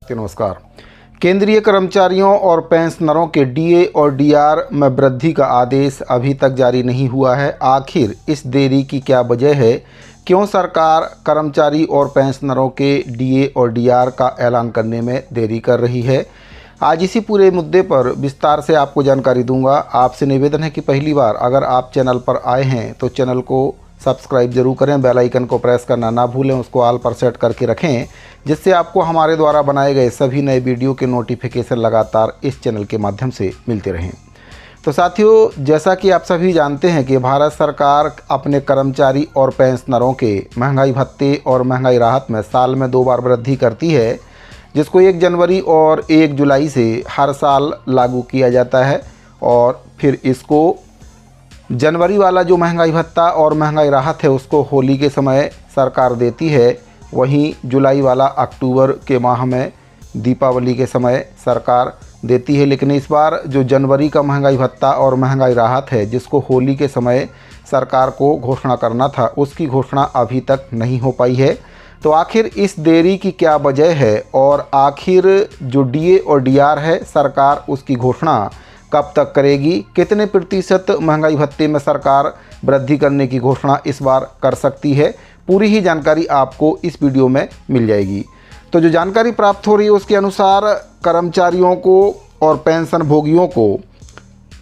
नमस्कार। केंद्रीय कर्मचारियों और पेंशनरों के डीए और डीआर में वृद्धि का आदेश अभी तक जारी नहीं हुआ है। आखिर इस देरी की क्या वजह है? क्यों सरकार कर्मचारी और पेंशनरों के डीए और डीआर का ऐलान करने में देरी कर रही है? आज इसी पूरे मुद्दे पर विस्तार से आपको जानकारी दूंगा। आपसे निवेदन है कि पहली बार अगर आप चैनल पर आए हैं तो चैनल को सब्सक्राइब जरूर करें, बेल आइकन को प्रेस करना ना भूलें, उसको ऑल पर सेट करके रखें, जिससे आपको हमारे द्वारा बनाए गए सभी नए वीडियो के नोटिफिकेशन लगातार इस चैनल के माध्यम से मिलते रहें। तो साथियों, जैसा कि आप सभी जानते हैं कि भारत सरकार अपने कर्मचारी और पेंशनरों के महंगाई भत्ते और महंगाई राहत में साल में 2 बार वृद्धि करती है, जिसको 1 जनवरी और 1 जुलाई से हर साल लागू किया जाता है। और फिर इसको जनवरी वाला जो महंगाई भत्ता और महंगाई राहत है उसको होली के समय सरकार देती है, वहीं जुलाई वाला अक्टूबर के माह में दीपावली के समय सरकार देती है। लेकिन इस बार जो जनवरी का महंगाई भत्ता और महंगाई राहत है, जिसको होली के समय सरकार को घोषणा करना था, उसकी घोषणा अभी तक नहीं हो पाई है। तो आखिर इस देरी की क्या वजह है और आखिर जो डीए और डीआर है सरकार उसकी घोषणा कब तक करेगी? कितने प्रतिशत महंगाई भत्ते में सरकार वृद्धि करने की घोषणा इस बार कर सकती है? पूरी ही जानकारी आपको इस वीडियो में मिल जाएगी। तो जो जानकारी प्राप्त हो रही है उसके अनुसार कर्मचारियों को और पेंशन भोगियों को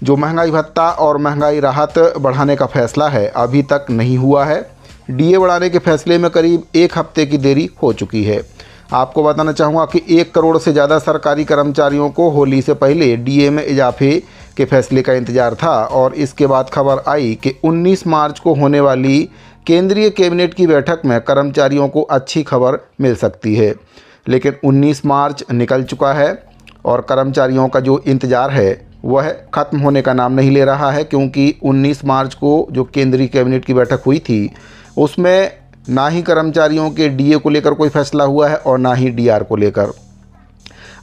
जो महंगाई भत्ता और महंगाई राहत बढ़ाने का फैसला है अभी तक नहीं हुआ है। डीए बढ़ाने के फैसले में करीब 1 हफ्ते की देरी हो चुकी है। आपको बताना चाहूँगा कि 1 करोड़ से ज़्यादा सरकारी कर्मचारियों को होली से पहले डीए में इजाफे के फैसले का इंतजार था और इसके बाद खबर आई कि 19 मार्च को होने वाली केंद्रीय कैबिनेट की बैठक में कर्मचारियों को अच्छी खबर मिल सकती है। लेकिन 19 मार्च निकल चुका है और कर्मचारियों का जो इंतज़ार है वह ख़त्म होने का नाम नहीं ले रहा है, क्योंकि 19 मार्च को जो केंद्रीय कैबिनेट की बैठक हुई थी उसमें ना ही कर्मचारियों के डीए को लेकर कोई फैसला हुआ है और ना ही डीआर को लेकर।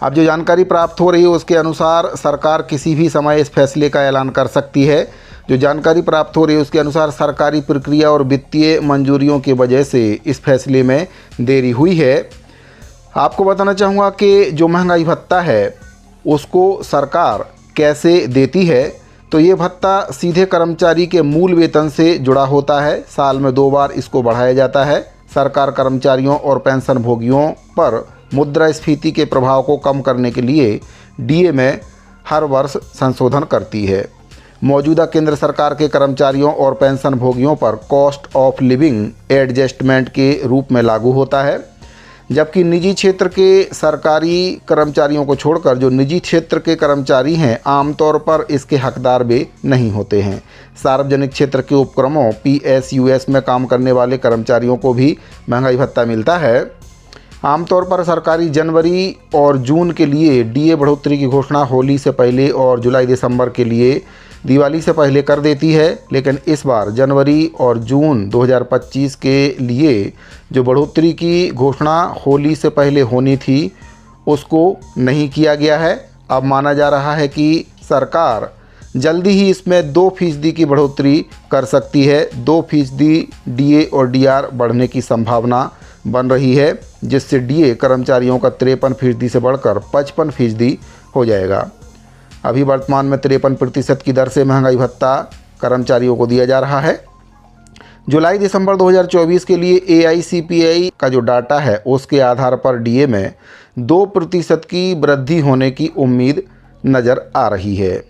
अब जो जानकारी प्राप्त हो रही है उसके अनुसार सरकार किसी भी समय इस फैसले का ऐलान कर सकती है। जो जानकारी प्राप्त हो रही है उसके अनुसार सरकारी प्रक्रिया और वित्तीय मंजूरियों की वजह से इस फैसले में देरी हुई है। आपको बताना चाहूँगा कि जो महंगाई भत्ता है उसको सरकार कैसे देती है, तो ये भत्ता सीधे कर्मचारी के मूल वेतन से जुड़ा होता है। साल में 2 बार इसको बढ़ाया जाता है। सरकार कर्मचारियों और पेंशन भोगियों पर मुद्रास्फीति के प्रभाव को कम करने के लिए डीए में हर वर्ष संशोधन करती है। मौजूदा केंद्र सरकार के कर्मचारियों और पेंशन भोगियों पर कॉस्ट ऑफ लिविंग एडजस्टमेंट के रूप में लागू होता है, जबकि निजी क्षेत्र के सरकारी कर्मचारियों को छोड़कर जो निजी क्षेत्र के कर्मचारी हैं आमतौर पर इसके हकदार भी नहीं होते हैं। सार्वजनिक क्षेत्र के उपक्रमों पीएसयूएस में काम करने वाले कर्मचारियों को भी महंगाई भत्ता मिलता है। आमतौर पर सरकारी जनवरी और जून के लिए डीए बढ़ोतरी की घोषणा होली से पहले और जुलाई दिसंबर के लिए दिवाली से पहले कर देती है। लेकिन इस बार जनवरी और जून 2025 के लिए जो बढ़ोतरी की घोषणा होली से पहले होनी थी उसको नहीं किया गया है। अब माना जा रहा है कि सरकार जल्दी ही इसमें 2% की बढ़ोतरी कर सकती है। 2% डीए और डीआर बढ़ने की संभावना बन रही है, जिससे डीए कर्मचारियों का 53% से बढ़कर 55% हो जाएगा। अभी वर्तमान में 53% की दर से महंगाई भत्ता कर्मचारियों को दिया जा रहा है। जुलाई दिसंबर 2024 के लिए एआईसीपीआई का जो डाटा है उसके आधार पर डीए में 2% की वृद्धि होने की उम्मीद नज़र आ रही है।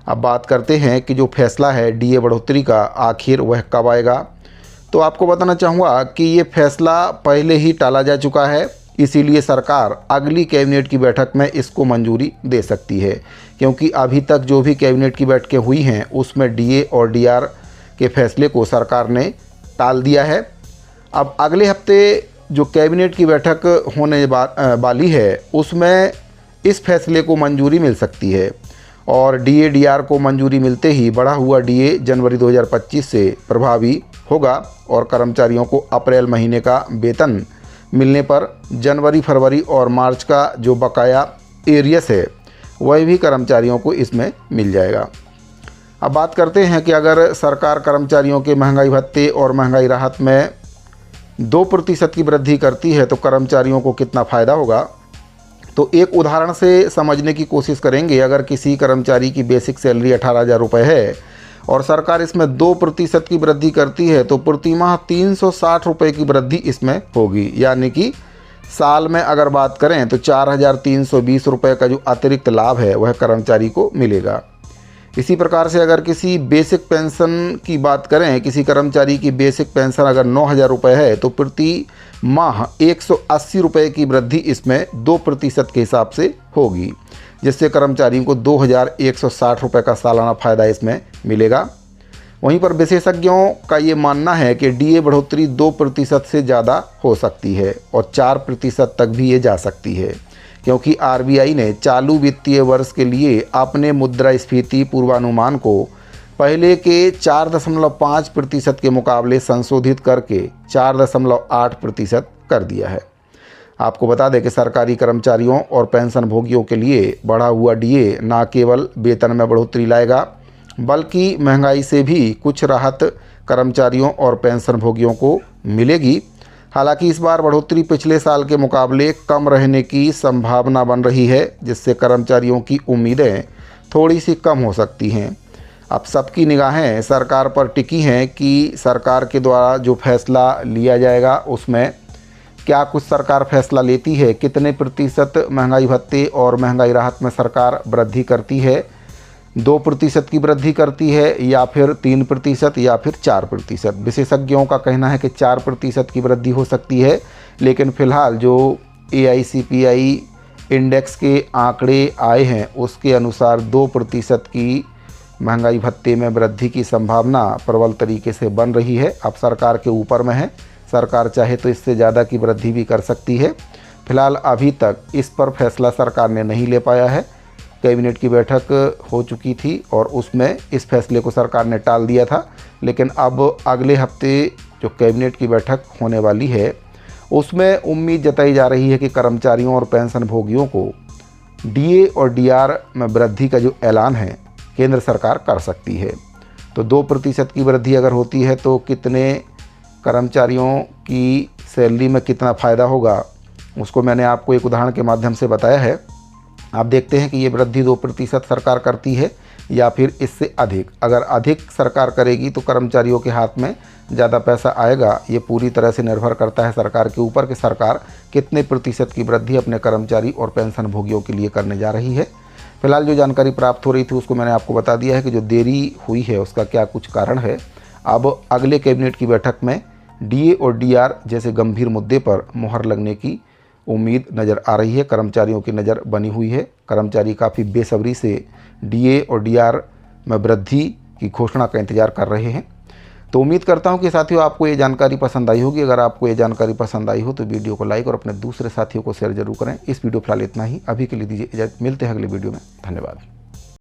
अब बात करते हैं कि जो फैसला है डीए बढ़ोतरी का आखिर वह कब आएगा। तो आपको बताना चाहूँगा कि ये फैसला पहले ही टाला जा चुका है, इसीलिए सरकार अगली कैबिनेट की बैठक में इसको मंजूरी दे सकती है, क्योंकि अभी तक जो भी कैबिनेट की बैठकें हुई हैं उसमें डीए और डीआर के फैसले को सरकार ने टाल दिया है। अब अगले हफ्ते जो कैबिनेट की बैठक होने वाली है उसमें इस फैसले को मंजूरी मिल सकती है और डीए डीआर को मंजूरी मिलते ही बढ़ा हुआ डीए जनवरी 2025 से प्रभावी होगा और कर्मचारियों को अप्रैल महीने का वेतन मिलने पर जनवरी, फरवरी और मार्च का जो बकाया एरियस है वह भी कर्मचारियों को इसमें मिल जाएगा। अब बात करते हैं कि अगर सरकार कर्मचारियों के महंगाई भत्ते और महंगाई राहत में 2% की वृद्धि करती है तो कर्मचारियों को कितना फ़ायदा होगा। तो एक उदाहरण से समझने की कोशिश करेंगे। अगर किसी कर्मचारी की बेसिक सैलरी 18,000 रुपये है और सरकार इसमें 2% की वृद्धि करती है तो प्रति माह 360 रुपये की वृद्धि इसमें होगी। यानी कि साल में अगर बात करें तो 4,320 रुपये का जो अतिरिक्त लाभ है वह कर्मचारी को मिलेगा। इसी प्रकार से अगर किसी बेसिक पेंशन की बात करें, किसी कर्मचारी की बेसिक पेंशन अगर 9,000 रुपये है तो प्रति माह 180 रुपये की वृद्धि इसमें 2% के हिसाब से होगी, जिससे कर्मचारियों को 2,160 रुपये का सालाना फ़ायदा इसमें मिलेगा। वहीं पर विशेषज्ञों का ये मानना है कि डीए बढ़ोतरी 2% से ज़्यादा हो सकती है और 4% तक भी ये जा सकती है, क्योंकि आरबीआई ने चालू वित्तीय वर्ष के लिए अपने मुद्रास्फीति पूर्वानुमान को पहले के 4.5% के मुकाबले संशोधित करके 4.8% कर दिया है। आपको बता दें कि सरकारी कर्मचारियों और पेंशन भोगियों के लिए बढ़ा हुआ डीए न केवल वेतन में बढ़ोतरी लाएगा बल्कि महंगाई से भी कुछ राहत कर्मचारियों और पेंशन भोगियों को मिलेगी। हालांकि इस बार बढ़ोतरी पिछले साल के मुकाबले कम रहने की संभावना बन रही है, जिससे कर्मचारियों की उम्मीदें थोड़ी सी कम हो सकती हैं। अब सबकी निगाहें सरकार पर टिकी हैं कि सरकार के द्वारा जो फैसला लिया जाएगा उसमें क्या कुछ सरकार फैसला लेती है, कितने प्रतिशत महंगाई भत्ते और महंगाई राहत में सरकार वृद्धि करती है, 2% की वृद्धि करती है या फिर 3% या फिर 4%। विशेषज्ञों का कहना है कि 4% की वृद्धि हो सकती है, लेकिन फ़िलहाल जो AICPI इंडेक्स के आंकड़े आए हैं उसके अनुसार 2% की महंगाई भत्ते में वृद्धि की संभावना प्रबल तरीके से बन रही है। अब सरकार के ऊपर में है, सरकार चाहे तो इससे ज़्यादा की वृद्धि भी कर सकती है। फिलहाल अभी तक इस पर फैसला सरकार ने नहीं ले पाया है। कैबिनेट की बैठक हो चुकी थी और उसमें इस फैसले को सरकार ने टाल दिया था, लेकिन अब अगले हफ्ते जो कैबिनेट की बैठक होने वाली है उसमें उम्मीद जताई जा रही है कि कर्मचारियों और पेंशन भोगियों को डीए और डीआर में वृद्धि का जो ऐलान है केंद्र सरकार कर सकती है। तो 2% की वृद्धि अगर होती है तो कितने कर्मचारियों की सैलरी में कितना फ़ायदा होगा उसको मैंने आपको एक उदाहरण के माध्यम से बताया है। आप देखते हैं कि ये वृद्धि 2% सरकार करती है या फिर इससे अधिक। अगर अधिक सरकार करेगी तो कर्मचारियों के हाथ में ज़्यादा पैसा आएगा। ये पूरी तरह से निर्भर करता है सरकार के ऊपर कि सरकार कितने प्रतिशत की वृद्धि अपने कर्मचारी और पेंशन भोगियों के लिए करने जा रही है। फिलहाल जो जानकारी प्राप्त हो रही थी उसको मैंने आपको बता दिया है कि जो देरी हुई है उसका क्या कुछ कारण है। अब अगले कैबिनेट की बैठक में डीए और डीआर जैसे गंभीर मुद्दे पर मुहर लगने की उम्मीद नज़र आ रही है। कर्मचारियों की नज़र बनी हुई है। कर्मचारी काफ़ी बेसब्री से डीए और डीआर में वृद्धि की घोषणा का इंतज़ार कर रहे हैं। तो उम्मीद करता हूं कि साथियों आपको ये जानकारी पसंद आई होगी। अगर आपको ये जानकारी पसंद आई हो तो वीडियो को लाइक और अपने दूसरे साथियों को शेयर जरूर करें। इस वीडियो फिलहाल इतना ही। अभी के लिए दीजिए इजाज़त, मिलते हैं अगले वीडियो में। धन्यवाद।